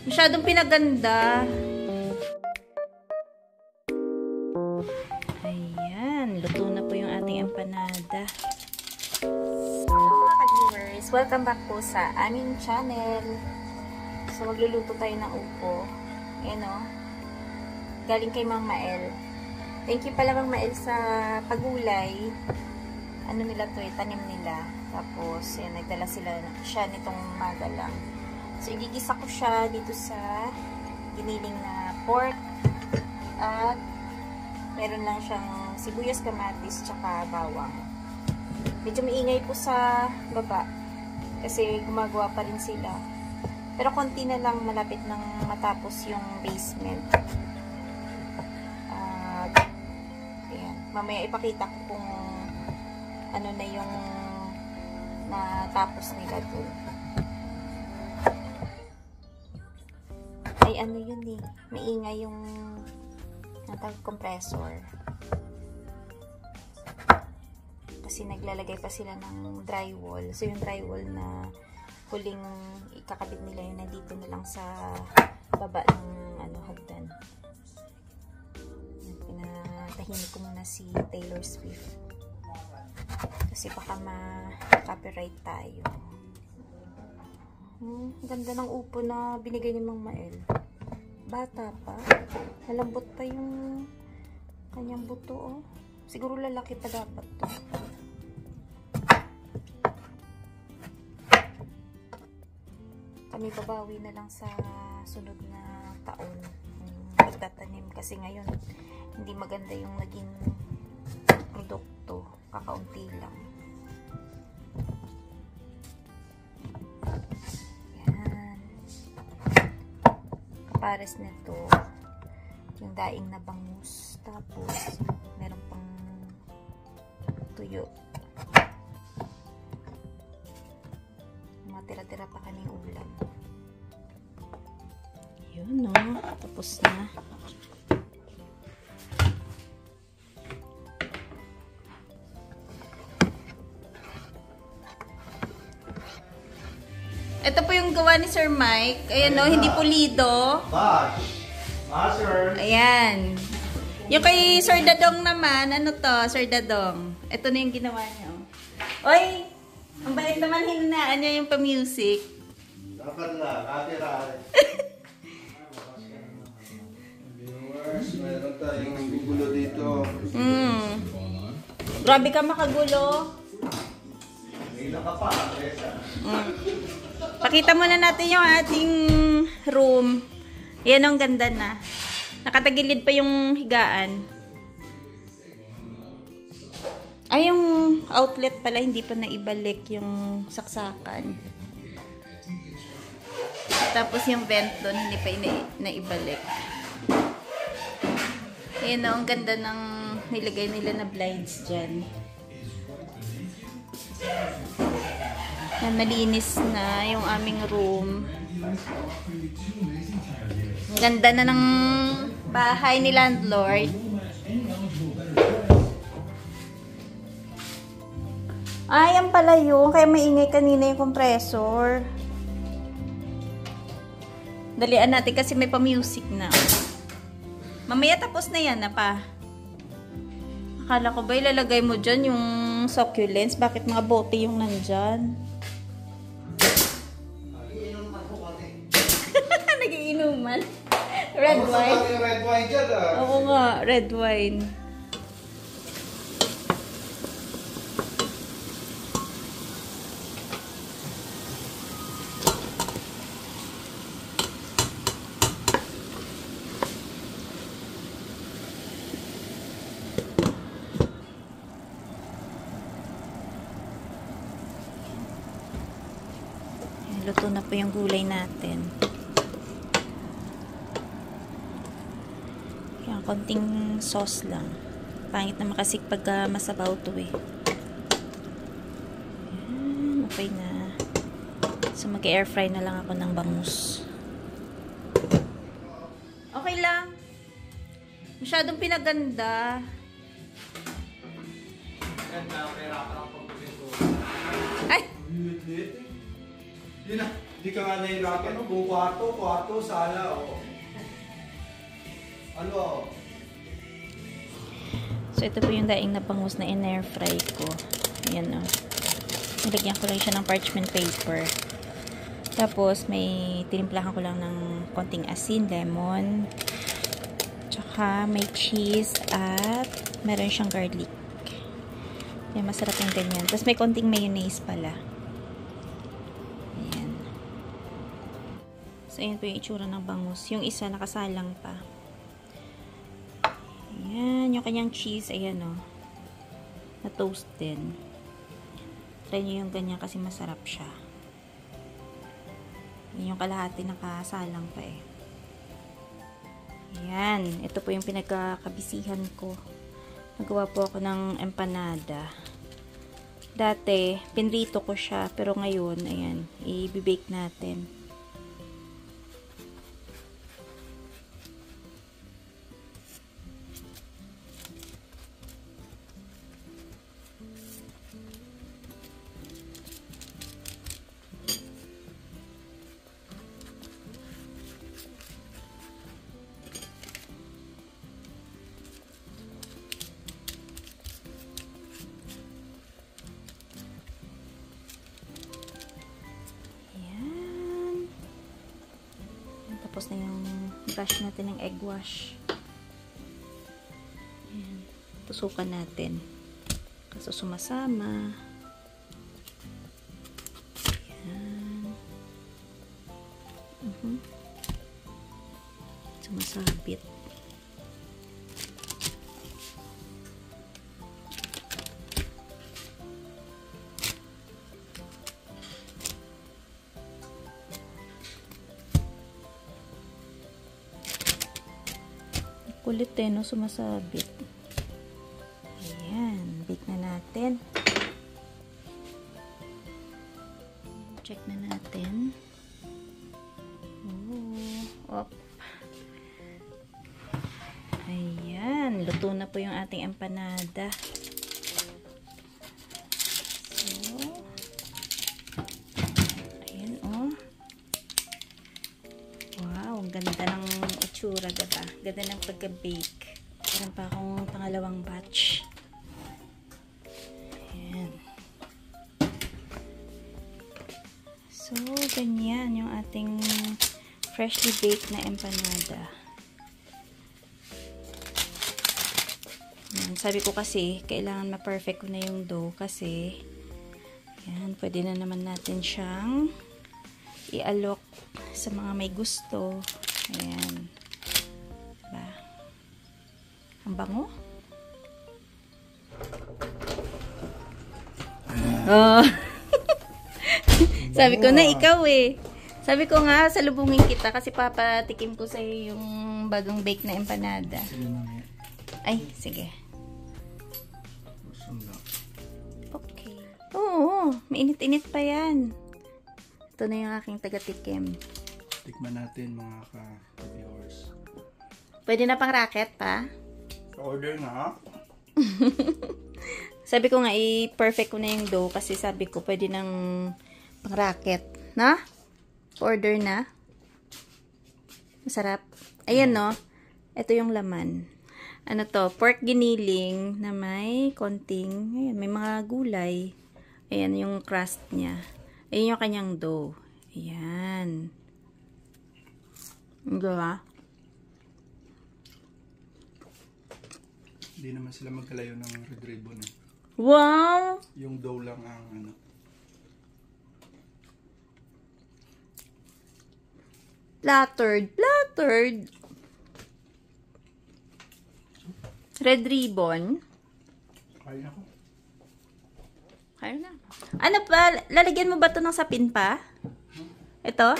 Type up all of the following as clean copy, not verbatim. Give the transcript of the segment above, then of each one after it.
Masyadong pinaganda. Ayan. Luto na po yung ating empanada. Mga ka-viewers, welcome back po sa aming channel. So, magluluto tayo ng upo. Ayan o. Galing kay Mang Mael. Thank you pala Mang Mael sa pagulay. Ano nila to eh, tanim nila. Tapos, yan, nagdala siya nitong maga lang. So, igigisa ko siya dito sa giniling na pork. At, meron lang siyang sibuyas, kamatis, tsaka bawang. Medyo maingay po sa baba. Kasi gumagawa pa rin sila. Pero konti na lang, malapit nang matapos yung basement. At, ayan. Mamaya ipakita ko kung ano na yung natapos nila doon. Ay, ano yun eh. Maingay yung compressor. Kasi naglalagay pa sila ng drywall. So, yung drywall na huling ikakabit nila yun, nandito na lang sa baba ng hagdan. Pinatahimik ko muna si Taylor Swift. Kasi baka ma-copyright tayo. Ganda ng upo na binigay ni Mang Mael. Bata pa. Malambot pa yung kanyang buto, oh. Siguro lalaki pa dapat to. Kami babawi na lang sa sunod na taon. Magtatanim kasi ngayon hindi maganda yung naging produkto. Kakaunti lang. Pares nito yung daing na bangus, tapos meron pang tuyo, matira-tira pa kaming ulam. Yun, no? Tapos na. Ito po yung gawa ni Sir Mike. Ayan, no, hindi pulido. Ayan. Yung kay Sir Dadong naman, ano to, Sir Dadong? Ito na yung ginawa niya. Oy, ang balik naman hinaan niya yung pa-music. Dapat lang, natira. Viewers, meron tayong gugulo dito. Grabe ka makagulo. May nakapa. Pakita muna natin yung ating room. Yan ang ganda na. Nakatagilid pa yung higaan. Ay, yung outlet pala, hindi pa naibalik yung saksakan. Tapos yung vent doon, hindi pa naibalik. Yan ang ganda ng nilagay nila na blinds dyan. Yan, malinis na yung aming room. Ganda na ng bahay ni landlord. Ay, yan pala yun. Kaya maingay kanina yung compressor. Dalian natin kasi may pa-music na. Mamaya tapos na yan na pa. Akala ko ba ilalagay mo dyan yung succulents? Bakit mga bote yung nandyan? Nagiinuman. Red wine. Red wine dyan, ah. Oo nga, red wine. Luto na po yung gulay natin. Yan, konting sauce lang. Pangit na makasik pag masabaw to eh. Yan, okay na. So mag-air fry na lang ako ng bangus. Okay lang. Masyadong pinaganda. Ay! Yun na. Hindi ka nga nahihirapan, no? Buong kwarto, sala, oh. Ano? So, ito po yung daing na bangus na in-air fry ko. Ayan, o. Nilagyan ko lang siya ng parchment paper. Tapos, may tinimplahan ko lang ng konting asin, lemon. Tsaka, may cheese at meron siyang garlic. Ayan, masarap yung ganyan. Tapos, may konting mayonnaise pala. Ayan. So, ayan po yung itsura ng bangus. Yung isa, nakasalang pa. Ayan, yung kanyang cheese, ayan o. Na-toast din. Try nyo yung ganyan kasi masarap siya. Ayan yung kalahati nakasalang pa eh. Ayan, ito po yung pinagkakabisihan ko. Nagawa po ako ng empanada. Dati, pinrito ko siya, pero ngayon, ayan, i-bake natin. Tapos na yung brush natin ng egg wash. Ayan. Tusukan natin. Kaso sumasama. Ayan. Sumasabit. Kulit eh, no? Sumasabit. Ayan. Bake na natin. Check na natin. Oh. Op. Ayan. Luto na po yung ating empanada. So. Ayan, oh. Wow. Ang ganda ng itsura, diba? Ganda ng pagka-bake. Meron pa akong pangalawang batch. Ayan. So, ganyan yung ating freshly baked na empanada. Ayan. Sabi ko kasi, kailangan ma-perfect ko na yung dough kasi ayan, pwede na naman natin siyang i-alok sa mga may gusto. Ayan. Diba? Ang bango. Oh. Sabi ko na ikaw eh. Sabi ko nga, salubungin kita kasi papatikim ko sa iyo yung bagong bake na empanada. Ay, sige. Okay. Oo, mainit-init pa yan. Ito na yung aking taga-tikim. Tikman natin mga ka-viewers. Pwede na pang racket pa? Order na. Sabi ko nga, i-perfect ko na yung dough kasi sabi ko pwede nang pang racket. Na? Order na. Masarap. Ayan no. Ito yung laman. Ano to? Pork giniling na may konting, ayan, may mga gulay. Ayan yung crust niya. Ayan yung kanyang dough. Ayan. Diba? Hindi naman sila magkalayo ng red ribbon eh. Wow! Yung dough lang ang ano. Flattered. Flattered. Red ribbon. Kaya ako. Kaya na. Ano pa? Lalagyan mo ba ito ng sapin pa? Ito?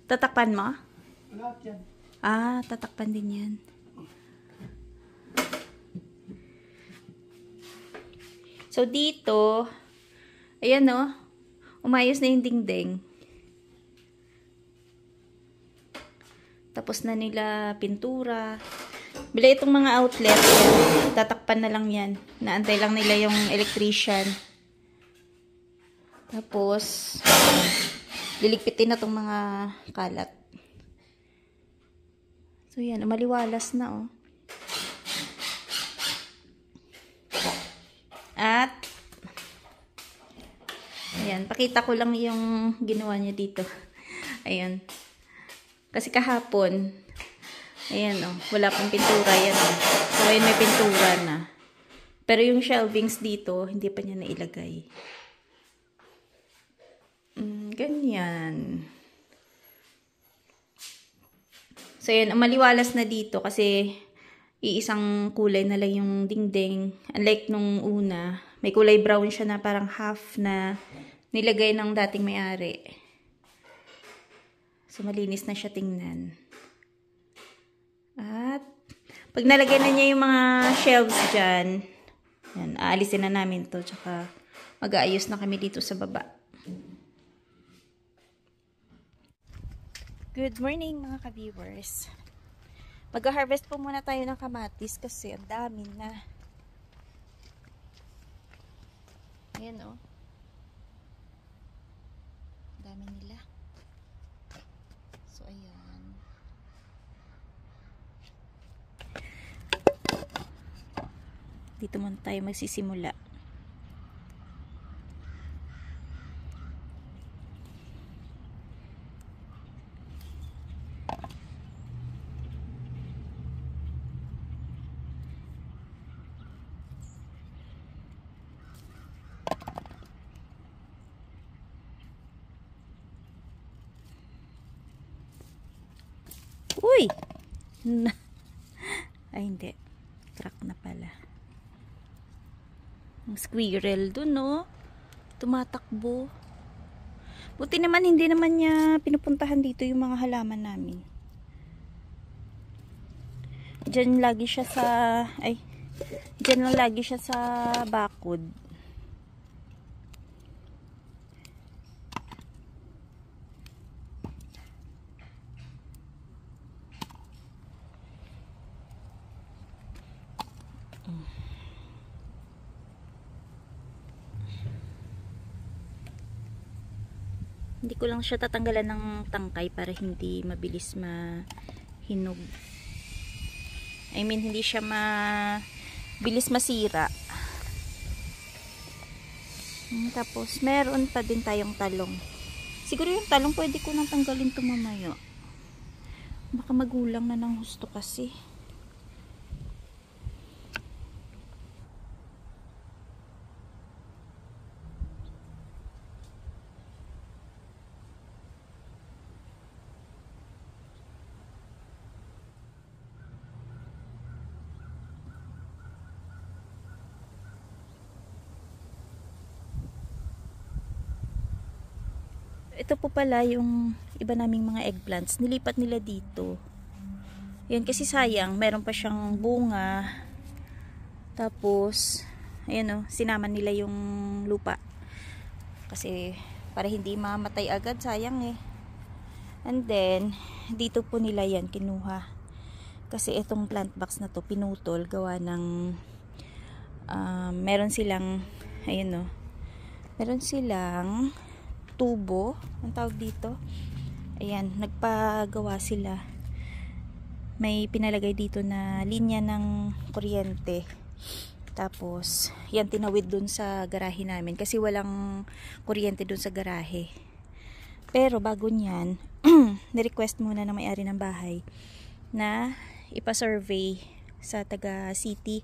Tatakpan mo? Lahat yan. Ah, tatakpan din yan. So, dito, ayan no, umayos na yung dingding. Tapos na nila pintura. Bila itong mga outlet, yan, tatakpan na lang yan. Naantay lang nila yung electrician. Tapos, liligpitin na tong mga kalat. So yan, maliwalas na oh. At ayan, pakita ko lang yung ginawa niya dito. Ayan. Kasi kahapon, ayan oh, wala pang pintura yan oh. So ayan, may pintura na. Pero yung shelvings dito, hindi pa niya nailagay. Ganyan. So ayan, maliwalas na dito kasi iisang kulay na lang yung dingding. Unlike nung una, may kulay brown siya na parang half na nilagay ng dating may-ari. So, malinis na siya tingnan. At, pag nalagay na niya yung mga shelves dyan, yan, aalisin na namin to. Tsaka, mag-aayos na kami dito sa baba. Good morning mga ka-viewers. Mag-harvest po muna tayo ng kamatis kasi ang dami na. Ayan o. Dami nila. So, ayan. Dito muna tayo magsisimula. Uy! Ay, hindi. Crack na pala. Ang squirrel dun, no? Tumatakbo. Buti naman, hindi naman niya pinupuntahan dito yung mga halaman namin. Diyan lagi siya sa... Ay, diyan lang lagi siya sa bakod. Hindi ko lang siya tatanggalan ng tangkay para hindi mabilis mahinog. I mean, hindi siya mabilis masira. Tapos, meron pa din tayong talong. Siguro yung talong pwede ko nang tanggalin ito mamaya. Baka magulang na ng husto kasi. Ito po pala yung iba naming mga eggplants. Nilipat nila dito. Yan kasi sayang. Meron pa siyang bunga. Tapos, ayan o, sinama nila yung lupa. Kasi, para hindi mamatay agad, sayang eh. And then, dito po nila yan kinuha. Kasi itong plant box na to, pinutol. Gawa ng, meron silang, ayan o, meron silang tubo, ang tawag dito. Ayan, nagpagawa sila. May pinalagay dito na linya ng kuryente. Tapos, yan tinawid dun sa garahe namin kasi walang kuryente dun sa garahe. Pero bago niyan, ni-request muna ng may-ari ng bahay na ipa-survey sa taga city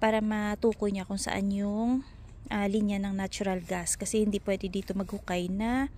para matukoy niya kung saan yung linya ng natural gas kasi hindi pwede dito maghukay na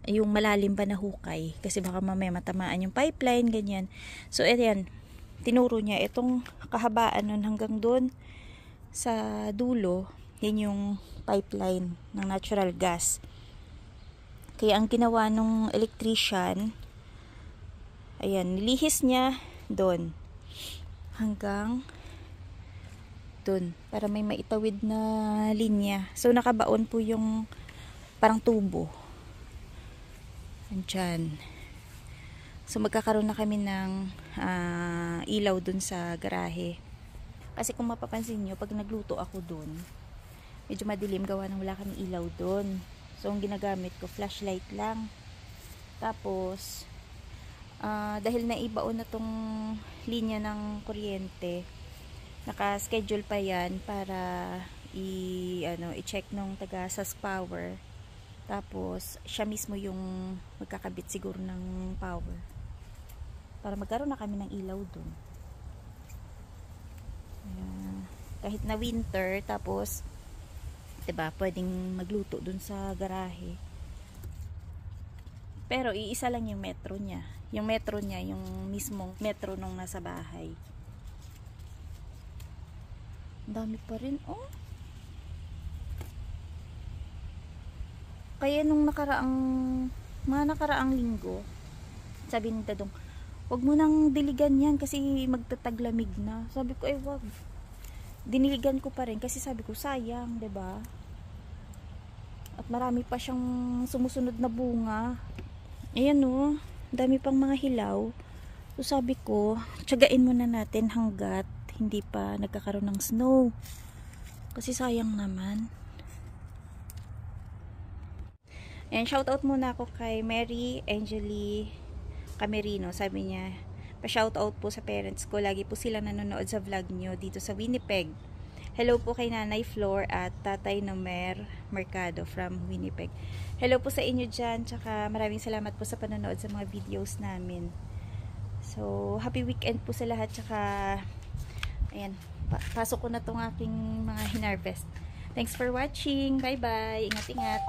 yung malalim pa na hukay kasi baka mamaya matamaan yung pipeline, ganyan. So ayan, tinuro niya itong kahabaan nun hanggang doon sa dulo, yan yung pipeline ng natural gas. Kaya ang ginawa nung electrician, ayan, nilihis niya doon hanggang doon para may maitawid na linya. So nakabaon po yung parang tubo andyan. So magkakaroon na kami ng ilaw doon sa garahe. Kasi kung mapapansin nyo, pag nagluto ako doon, medyo madilim gawa ng wala kaming ilaw doon. So, ang ginagamit ko, flashlight lang. Tapos, dahil naibaon na tong linya ng kuryente, naka-schedule pa yan para i-check nung taga SAS Power. Tapos, siya mismo yung magkakabit siguro ng power. Para magkaroon na kami ng ilaw dun. Kahit na winter, tapos, diba, pwedeng magluto dun sa garahe. Pero, iisa lang yung metro niya. Yung metro niya, yung mismong metro nung nasa bahay. Ang dami pa rin, oh. Kaya nung mga nakaraang linggo, sabi ni Tadong, wag mo nang diligan yan kasi magtataglamig na. Sabi ko, wag. Diniligan ko pa rin kasi sabi ko, sayang, 'di ba? At marami pa siyang sumusunod na bunga. Ayan, oh, dami pang mga hilaw. So sabi ko, tiyagain muna natin hanggat hindi pa nagkakaroon ng snow. Kasi sayang naman. And shoutout muna ako kay Mary Angeli Camerino. Sabi niya, pa-shoutout po sa parents ko. Lagi po silang nanonood sa vlog nyo dito sa Winnipeg. Hello po kay Nanay Flor at Tatay Nomer Mercado from Winnipeg. Hello po sa inyo dyan. Tsaka maraming salamat po sa panonood sa mga videos namin. So, happy weekend po sa lahat. Tsaka, ayan, pasok ko na tong aking mga hinarvest. Thanks for watching. Bye-bye. Ingat-ingat.